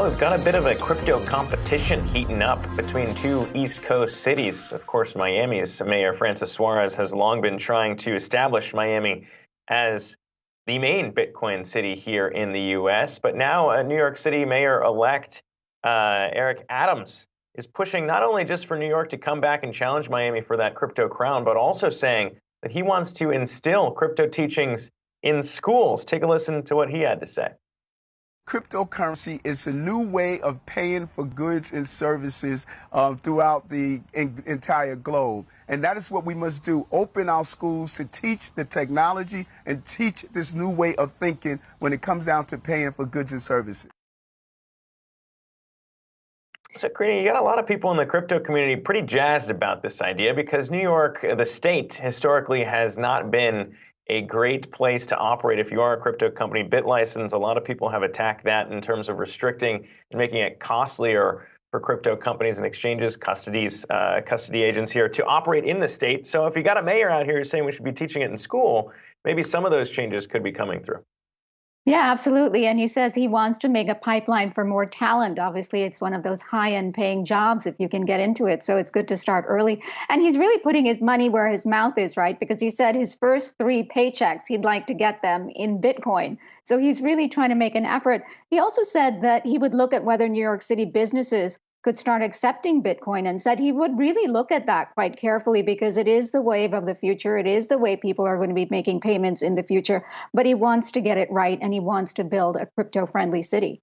we've got a bit of a crypto competition heating up between two East Coast cities. Of course, Miami's Mayor Francis Suarez has long been trying to establish Miami as the main Bitcoin city here in the U.S. But now New York City Mayor-elect Eric Adams is pushing not only just for New York to come back and challenge Miami for that crypto crown, but also saying that he wants to instill crypto teachings in schools. Take a listen to what he had to say. Cryptocurrency is a new way of paying for goods and services throughout the entire globe. And that is what we must do. Open our schools to teach the technology and teach this new way of thinking when it comes down to paying for goods and services. So, Karina, you got a lot of people in the crypto community pretty jazzed about this idea because New York, the state, historically has not been a great place to operate if you are a crypto company. BitLicense, a lot of people have attacked that in terms of restricting and making it costlier for crypto companies and exchanges, custody agents here to operate in the state. So if you got a mayor out here who's saying we should be teaching it in school, maybe some of those changes could be coming through. Yeah, absolutely. And he says he wants to make a pipeline for more talent. Obviously, it's one of those high-end paying jobs if you can get into it. So it's good to start early. And he's really putting his money where his mouth is, right? Because he said his first 3 paychecks, he'd like to get them in Bitcoin. So he's really trying to make an effort. He also said that he would look at whether New York City businesses could start accepting Bitcoin, and said he would really look at that quite carefully because it is the wave of the future. It is the way people are going to be making payments in the future. But he wants to get it right, and he wants to build a crypto-friendly city.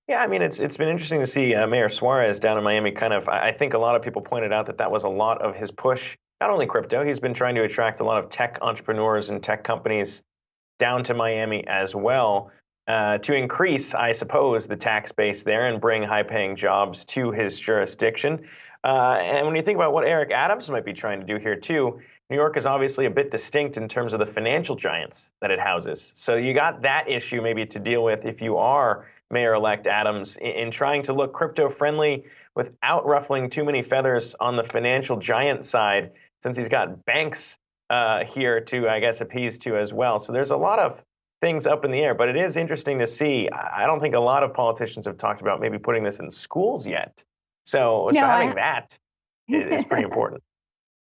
Yeah, I mean, it's been interesting to see Mayor Suarez down in Miami I think a lot of people pointed out that was a lot of his push, not only crypto, he's been trying to attract a lot of tech entrepreneurs and tech companies down to Miami as well. To increase, I suppose, the tax base there and bring high-paying jobs to his jurisdiction. And when you think about what Eric Adams might be trying to do here, too, New York is obviously a bit distinct in terms of the financial giants that it houses. So you got that issue maybe to deal with if you are Mayor-elect Adams in trying to look crypto-friendly without ruffling too many feathers on the financial giant side, since he's got banks here to, I guess, appease to as well. So there's a lot of things up in the air, but it is interesting to see. I don't think a lot of politicians have talked about maybe putting this in schools yet. So having that is pretty important.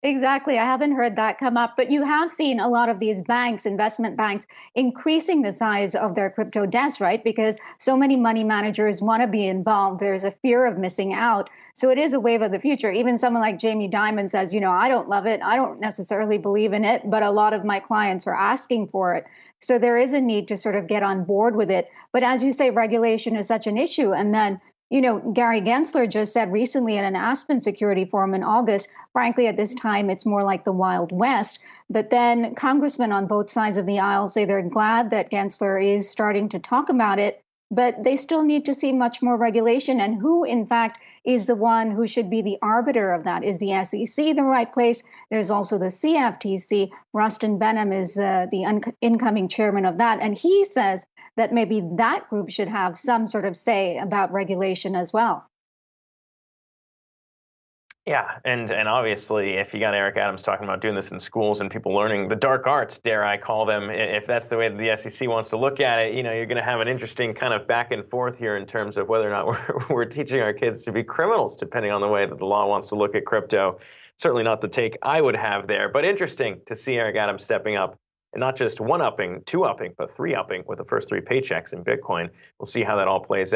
Exactly. I haven't heard that come up, but you have seen a lot of these banks, investment banks, increasing the size of their crypto desks, right? Because so many money managers want to be involved. There's a fear of missing out. So it is a wave of the future. Even someone like Jamie Dimon says, I don't love it. I don't necessarily believe in it, but a lot of my clients are asking for it. So there is a need to sort of get on board with it. But as you say, regulation is such an issue. And then, Gary Gensler just said recently at an Aspen Security Forum in August, frankly, at this time, it's more like the Wild West. But then congressmen on both sides of the aisle say they're glad that Gensler is starting to talk about it, but they still need to see much more regulation. And who, in fact, is the one who should be the arbiter of that? Is the SEC the right place? There's also the CFTC. Rustin Benham is the incoming chairman of that. And he says that maybe that group should have some sort of say about regulation as well. Yeah, and obviously, if you got Eric Adams talking about doing this in schools and people learning the dark arts, dare I call them, if that's the way that the SEC wants to look at it, you're going to have an interesting kind of back and forth here in terms of whether or not we're teaching our kids to be criminals, depending on the way that the law wants to look at crypto. Certainly not the take I would have there, but interesting to see Eric Adams stepping up and not just 1-upping, 2-upping, but 3-upping with the first 3 paychecks in Bitcoin. We'll see how that all plays out.